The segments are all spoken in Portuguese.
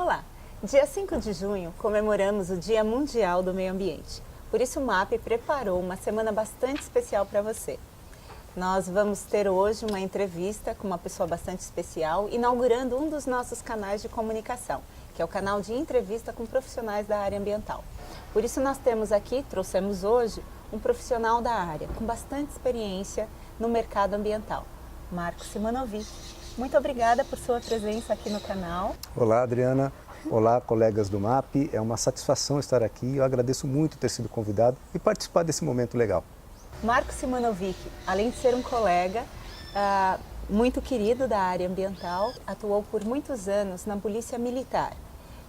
Olá! Dia 5 de junho comemoramos o Dia Mundial do Meio Ambiente. Por isso o MAP preparou uma semana bastante especial para você. Nós vamos ter hoje uma entrevista com uma pessoa bastante especial, inaugurando um dos nossos canais de comunicação, que é o canal de entrevista com profissionais da área ambiental. Por isso nós trouxemos hoje um profissional da área, com bastante experiência no mercado ambiental, Marco Simonovic. Muito obrigada por sua presença aqui no canal. Olá, Adriana. Olá, colegas do MAP. É uma satisfação estar aqui. Eu agradeço muito ter sido convidado e participar desse momento legal. Marco Simonovic, além de ser um colega muito querido da área ambiental, atuou por muitos anos na Polícia Militar,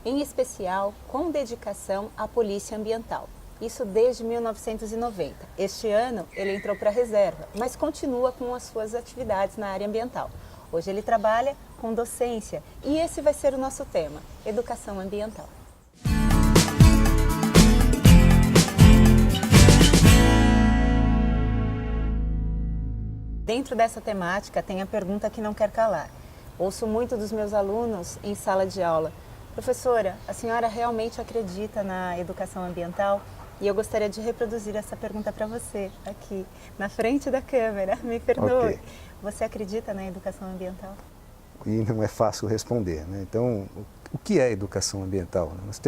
em especial com dedicação à Polícia Ambiental. Isso desde 1990. Este ano ele entrou para a reserva, mas continua com as suas atividades na área ambiental. Hoje ele trabalha com docência e esse vai ser o nosso tema, educação ambiental. Dentro dessa temática tem a pergunta que não quer calar. Ouço muito dos meus alunos em sala de aula. Professora, a senhora realmente acredita na educação ambiental? E eu gostaria de reproduzir essa pergunta para você, aqui, na frente da câmera. Me perdoe. Okay. Você acredita na educação ambiental? E não é fácil responder, né? Então, o que é educação ambiental? Nós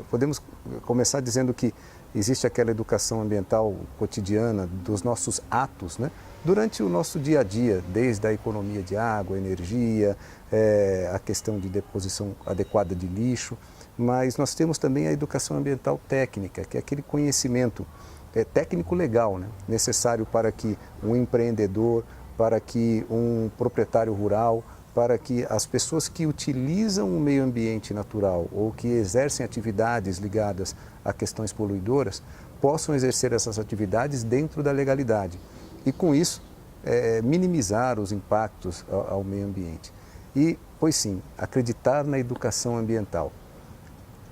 podemos começar dizendo que existe aquela educação ambiental cotidiana dos nossos atos, né? Durante o nosso dia a dia, desde a economia de água, energia, a questão de deposição adequada de lixo, mas nós temos também a educação ambiental técnica, que é aquele conhecimento técnico legal, né? Necessário para que um empreendedor, para que um proprietário rural, para que as pessoas que utilizam o meio ambiente natural ou que exercem atividades ligadas a questões poluidoras, possam exercer essas atividades dentro da legalidade e, com isso, minimizar os impactos ao meio ambiente. E, pois sim, acreditar na educação ambiental.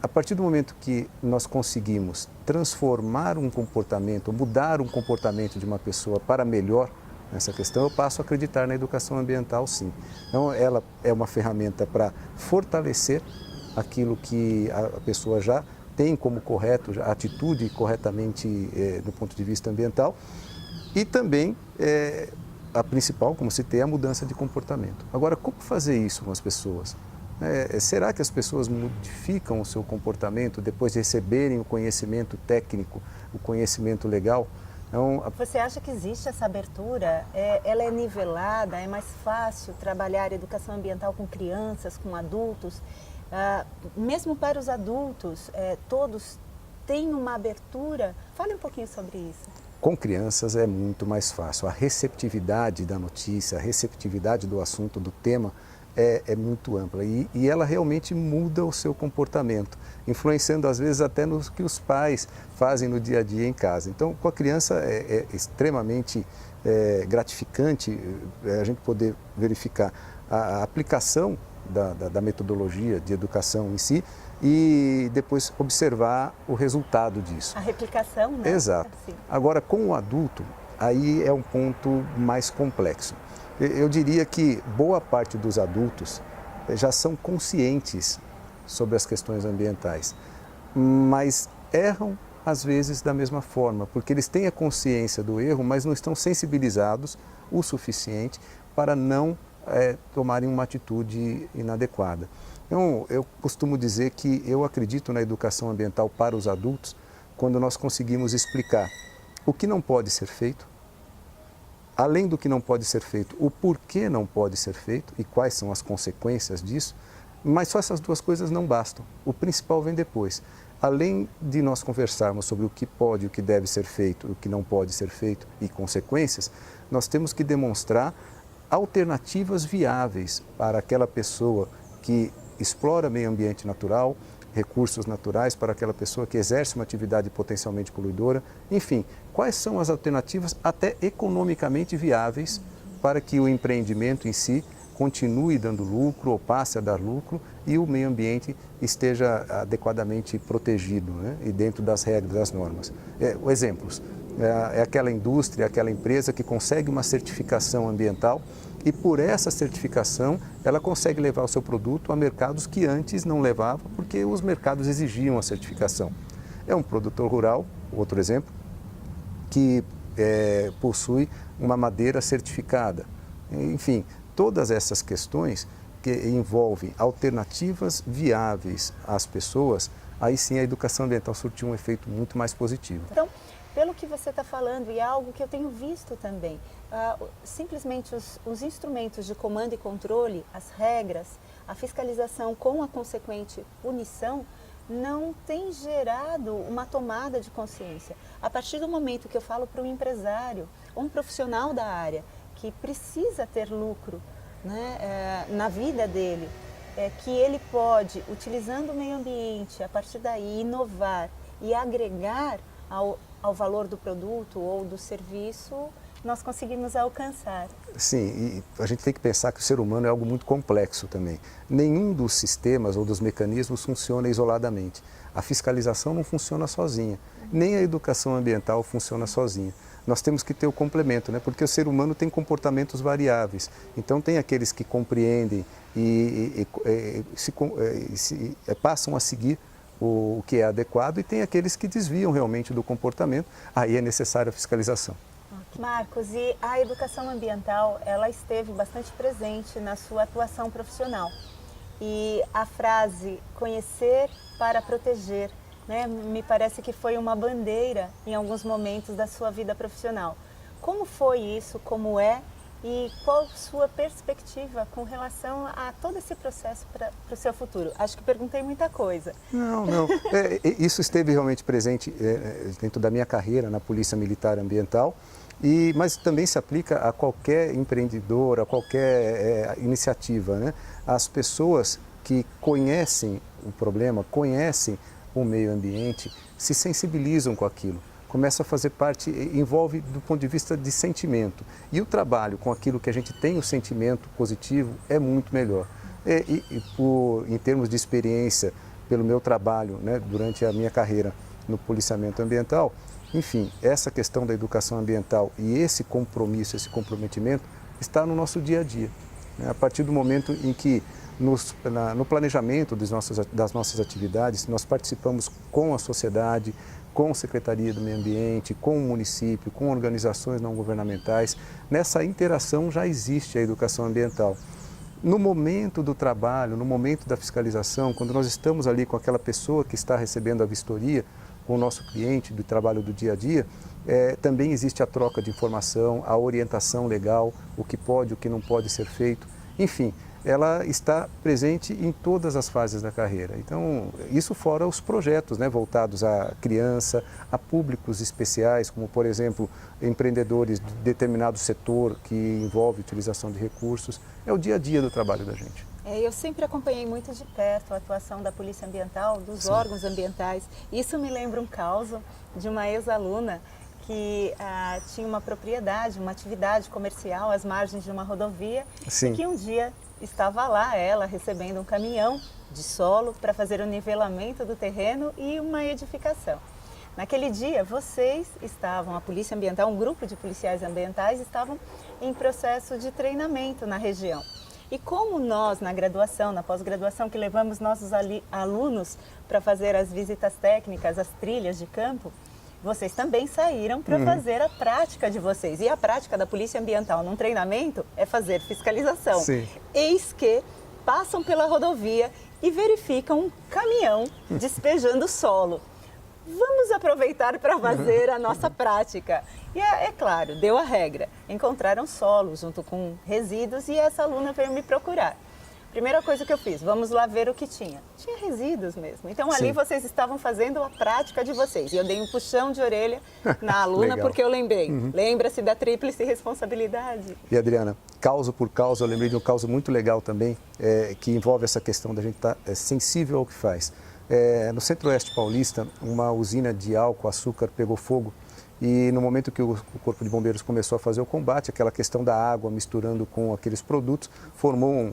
A partir do momento que nós conseguimos transformar um comportamento, mudar um comportamento de uma pessoa para melhor nessa questão, eu passo a acreditar na educação ambiental, sim. Então, ela é uma ferramenta para fortalecer aquilo que a pessoa já tem como correto, a atitude corretamente do ponto de vista ambiental, e também a principal, como citei, é a mudança de comportamento. Agora, como fazer isso com as pessoas? Será que as pessoas modificam o seu comportamento depois de receberem o conhecimento técnico, o conhecimento legal? Então, você acha que existe essa abertura? Ela é nivelada? É mais fácil trabalhar educação ambiental com crianças, com adultos? Mesmo para os adultos, todos têm uma abertura? Fale um pouquinho sobre isso. Com crianças é muito mais fácil. A receptividade da notícia, a receptividade do assunto, do tema, é muito ampla e ela realmente muda o seu comportamento, influenciando às vezes até no que os pais fazem no dia a dia em casa. Então, com a criança é extremamente gratificante a gente poder verificar a aplicação da metodologia de educação em si e depois observar o resultado disso. A replicação, né? Exato. Assim. Agora, com o adulto, aí é um ponto mais complexo. Eu diria que boa parte dos adultos já são conscientes sobre as questões ambientais, mas erram às vezes da mesma forma, porque eles têm a consciência do erro, mas não estão sensibilizados o suficiente para não tomarem uma atitude inadequada. Então, eu costumo dizer que eu acredito na educação ambiental para os adultos quando nós conseguimos explicar o que não pode ser feito, além do que não pode ser feito, o porquê não pode ser feito e quais são as consequências disso, mas só essas duas coisas não bastam. O principal vem depois. Além de nós conversarmos sobre o que pode e o que deve ser feito, o que não pode ser feito e consequências, nós temos que demonstrar alternativas viáveis para aquela pessoa que explora meio ambiente natural, recursos naturais, para aquela pessoa que exerce uma atividade potencialmente poluidora. Enfim, quais são as alternativas até economicamente viáveis para que o empreendimento em si continue dando lucro ou passe a dar lucro e o meio ambiente esteja adequadamente protegido, né? E dentro das regras, das normas. Exemplos, é aquela indústria, aquela empresa que consegue uma certificação ambiental e por essa certificação ela consegue levar o seu produto a mercados que antes não levava, porque os mercados exigiam a certificação. É um produtor rural, outro exemplo, que possui uma madeira certificada. Enfim, todas essas questões que envolvem alternativas viáveis às pessoas, aí sim a educação ambiental surtiu um efeito muito mais positivo. Então, pelo que você está falando, e é algo que eu tenho visto também, simplesmente os instrumentos de comando e controle, as regras, a fiscalização com a consequente punição, não tem gerado uma tomada de consciência. A partir do momento que eu falo para um empresário, um profissional da área, que precisa ter lucro, né, na vida dele, que ele pode, utilizando o meio ambiente, a partir daí inovar e agregar ao valor do produto ou do serviço, nós conseguimos alcançar. Sim, e a gente tem que pensar que o ser humano é algo muito complexo também. Nenhum dos sistemas ou dos mecanismos funciona isoladamente. A fiscalização não funciona sozinha, nem a educação ambiental funciona sozinha. Nós temos que ter o complemento, né? Porque o ser humano tem comportamentos variáveis. Então tem aqueles que compreendem e passam a seguir o que é adequado, e tem aqueles que desviam realmente do comportamento. Aí é necessária a fiscalização. Marcos, e a educação ambiental, ela esteve bastante presente na sua atuação profissional. E a frase conhecer para proteger, né, me parece que foi uma bandeira em alguns momentos da sua vida profissional. Como foi isso, como é, e qual sua perspectiva com relação a todo esse processo para o seu futuro? Acho que perguntei muita coisa. Não. Isso esteve realmente presente dentro da minha carreira na Polícia Militar Ambiental, mas também se aplica a qualquer empreendedor, a qualquer iniciativa, né? As pessoas que conhecem o problema, conhecem o meio ambiente, se sensibilizam com aquilo, começa a fazer parte, envolve do ponto de vista de sentimento. E o trabalho com aquilo que a gente tem o sentimento positivo é muito melhor. Em termos de experiência, pelo meu trabalho, né, durante a minha carreira no policiamento ambiental, enfim, essa questão da educação ambiental e esse compromisso, esse comprometimento está no nosso dia a dia. Né? A partir do momento em que no planejamento das nossas atividades, nós participamos com a sociedade, com a Secretaria do Meio Ambiente, com o município, com organizações não governamentais. Nessa interação já existe a educação ambiental. No momento do trabalho, no momento da fiscalização, quando nós estamos ali com aquela pessoa que está recebendo a vistoria, com o nosso cliente do trabalho do dia a dia, também existe a troca de informação, a orientação legal, o que pode, o que não pode ser feito. Enfim, ela está presente em todas as fases da carreira. Então, isso fora os projetos, né, voltados à criança, a públicos especiais, como, por exemplo, empreendedores de determinado setor que envolve utilização de recursos. É o dia a dia do trabalho da gente. Eu sempre acompanhei muito de perto a atuação da Polícia Ambiental, dos Sim. órgãos ambientais. Isso me lembra um caso de uma ex-aluna que tinha uma propriedade, uma atividade comercial às margens de uma rodovia. Sim. E que um dia estava lá ela recebendo um caminhão de solo para fazer o nivelamento do terreno e uma edificação. Naquele dia, vocês estavam, a Polícia Ambiental, um grupo de policiais ambientais, estavam em processo de treinamento na região. E como nós, na graduação, na pós-graduação, que levamos nossos alunos para fazer as visitas técnicas, as trilhas de campo, vocês também saíram para fazer a prática de vocês. E a prática da Polícia Ambiental num treinamento é fazer fiscalização. Sim. Eis que passam pela rodovia e verificam um caminhão despejando solo. Vamos aproveitar para fazer a nossa prática. E é claro, deu a regra. Encontraram solo junto com resíduos e essa aluna veio me procurar. Primeira coisa que eu fiz, vamos lá ver o que tinha. Tinha resíduos mesmo. Então ali Sim. vocês estavam fazendo a prática de vocês. E eu dei um puxão de orelha na aluna porque eu lembrei. Lembra-se da tríplice responsabilidade. E Adriana, causa por causa, eu lembrei de um caso muito legal também, que envolve essa questão da gente estar sensível ao que faz. No Centro-Oeste Paulista, uma usina de álcool, açúcar, pegou fogo e no momento que o Corpo de Bombeiros começou a fazer o combate, aquela questão da água misturando com aqueles produtos, formou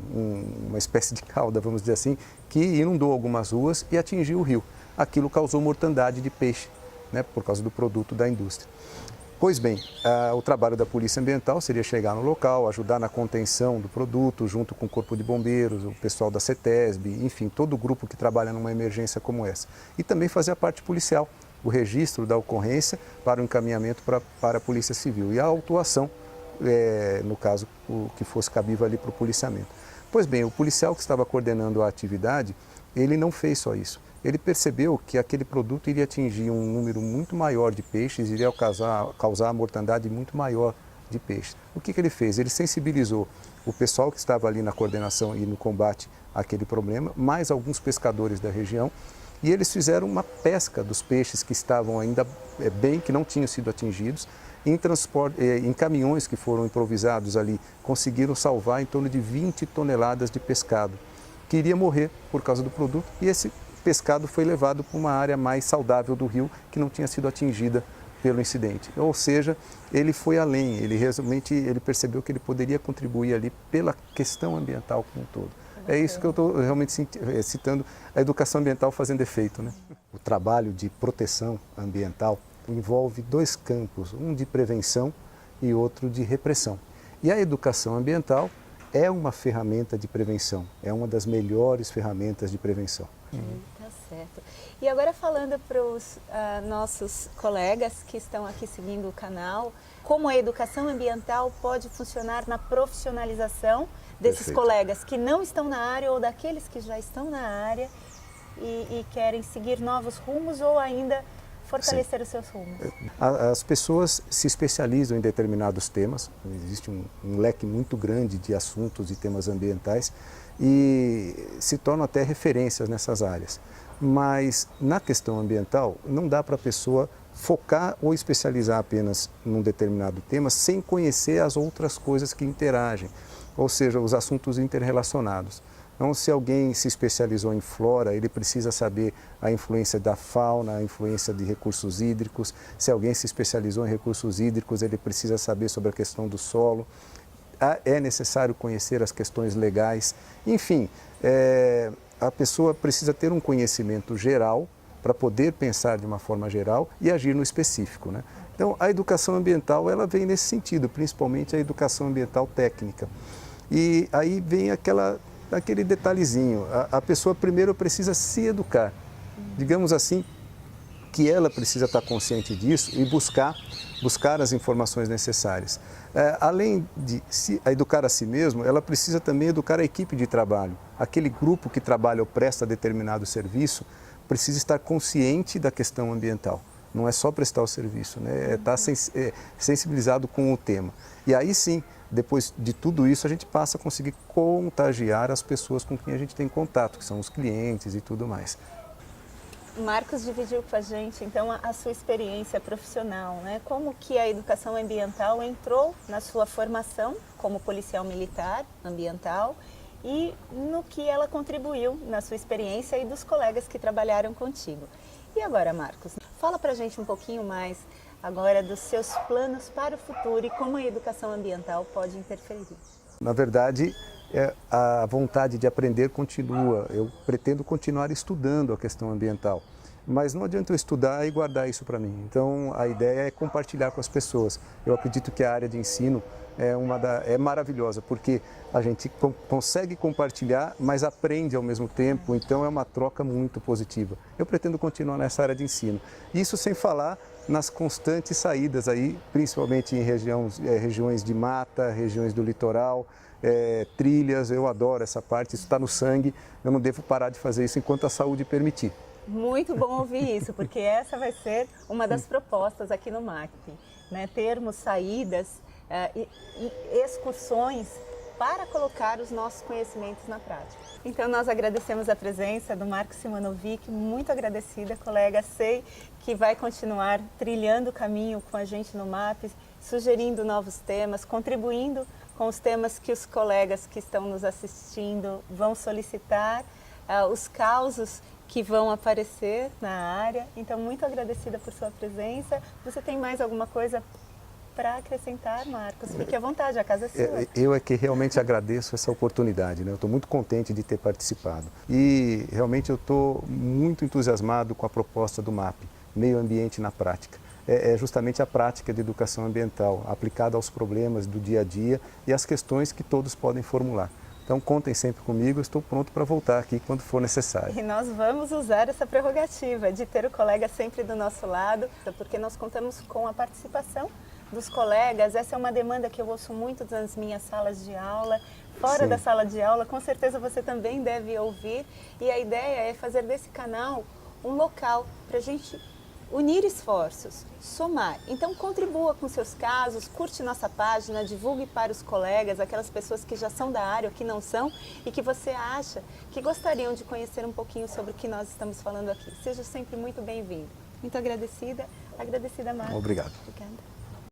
uma espécie de cauda, vamos dizer assim, que inundou algumas ruas e atingiu o rio. Aquilo causou mortandade de peixe, né, por causa do produto da indústria. Pois bem, o trabalho da Polícia Ambiental seria chegar no local, ajudar na contenção do produto, junto com o Corpo de Bombeiros, o pessoal da CETESB, enfim, todo o grupo que trabalha numa emergência como essa. E também fazer a parte policial, o registro da ocorrência para o encaminhamento para a Polícia Civil e a autuação, no caso, o que fosse cabível ali para o policiamento. Pois bem, o policial que estava coordenando a atividade, ele não fez só isso. Ele percebeu que aquele produto iria atingir um número muito maior de peixes, iria causar mortandade muito maior de peixes. O que ele fez? Ele sensibilizou o pessoal que estava ali na coordenação e no combate àquele problema, mais alguns pescadores da região, e eles fizeram uma pesca dos peixes que estavam ainda bem, que não tinham sido atingidos, em caminhões que foram improvisados ali, conseguiram salvar em torno de 20 toneladas de pescado, que iria morrer por causa do produto, e esse pescado foi levado para uma área mais saudável do rio, que não tinha sido atingida pelo incidente. Ou seja, ele foi além, ele percebeu que ele poderia contribuir ali pela questão ambiental como um todo. É isso que eu estou realmente citando, a educação ambiental fazendo efeito, né? O trabalho de proteção ambiental envolve dois campos, um de prevenção e outro de repressão. E a educação ambiental é uma ferramenta de prevenção, é uma das melhores ferramentas de prevenção. Tá certo. E agora falando para os nossos colegas que estão aqui seguindo o canal, como a educação ambiental pode funcionar na profissionalização desses Perfeito. Colegas que não estão na área ou daqueles que já estão na área e querem seguir novos rumos ou ainda fortalecer os seus rumos? As pessoas se especializam em determinados temas, existe um leque muito grande de assuntos e temas ambientais e se tornam até referências nessas áreas. Mas na questão ambiental não dá para a pessoa focar ou especializar apenas num determinado tema sem conhecer as outras coisas que interagem, ou seja, os assuntos interrelacionados. Então, se alguém se especializou em flora, ele precisa saber a influência da fauna, a influência de recursos hídricos. Se alguém se especializou em recursos hídricos, ele precisa saber sobre a questão do solo. É necessário conhecer as questões legais. Enfim, a pessoa precisa ter um conhecimento geral para poder pensar de uma forma geral e agir no específico, né? Então, a educação ambiental ela vem nesse sentido, principalmente a educação ambiental técnica. E aí vem aquele detalhezinho, a pessoa primeiro precisa se educar, digamos assim, que ela precisa estar consciente disso e buscar as informações necessárias. Além de educar a si mesmo, ela precisa também educar a equipe de trabalho. Aquele grupo que trabalha ou presta determinado serviço precisa estar consciente da questão ambiental. Não é só prestar o serviço, né? Estar sensibilizado com o tema. E aí sim, depois de tudo isso, a gente passa a conseguir contagiar as pessoas com quem a gente tem contato, que são os clientes e tudo mais. Marcos dividiu com a gente, então, a sua experiência profissional, né? Como que a educação ambiental entrou na sua formação como policial militar ambiental e no que ela contribuiu na sua experiência e dos colegas que trabalharam contigo. E agora, Marcos, fala pra gente um pouquinho mais agora dos seus planos para o futuro e como a educação ambiental pode interferir. Na verdade, a vontade de aprender continua. Eu pretendo continuar estudando a questão ambiental, mas não adianta eu estudar e guardar isso para mim. Então, a ideia é compartilhar com as pessoas. Eu acredito que a área de ensino é maravilhosa, porque a gente consegue compartilhar, mas aprende ao mesmo tempo, então é uma troca muito positiva. Eu pretendo continuar nessa área de ensino. Isso sem falar nas constantes saídas aí, principalmente em regiões de mata, regiões do litoral, trilhas. Eu adoro essa parte, isso está no sangue, eu não devo parar de fazer isso enquanto a saúde permitir. Muito bom ouvir isso, porque essa vai ser uma das propostas aqui no marketing, né? Termos saídas e excursões para colocar os nossos conhecimentos na prática. Então nós agradecemos a presença do Marcos Simonovic, muito agradecida, colega, sei que vai continuar trilhando o caminho com a gente no MAP, sugerindo novos temas, contribuindo com os temas que os colegas que estão nos assistindo vão solicitar, os causos que vão aparecer na área. Então, muito agradecida por sua presença. Você tem mais alguma coisa para acrescentar, Marcos? Fique à vontade, a casa é sua. Eu é que realmente agradeço essa oportunidade, né? Eu estou muito contente de ter participado e realmente eu estou muito entusiasmado com a proposta do MAP, Meio Ambiente na Prática. é justamente a prática de educação ambiental, aplicada aos problemas do dia a dia e às questões que todos podem formular. Então, contem sempre comigo, eu estou pronto para voltar aqui quando for necessário. E nós vamos usar essa prerrogativa de ter o colega sempre do nosso lado, porque nós contamos com a participação dos colegas. Essa é uma demanda que eu ouço muito nas minhas salas de aula. Fora Sim. da sala de aula, com certeza você também deve ouvir. E a ideia é fazer desse canal um local para a gente unir esforços, somar. Então contribua com seus casos, curte nossa página, divulgue para os colegas, aquelas pessoas que já são da área ou que não são e que você acha que gostariam de conhecer um pouquinho sobre o que nós estamos falando aqui. Seja sempre muito bem-vindo. Muito agradecida, Marcos. Obrigado. Obrigada.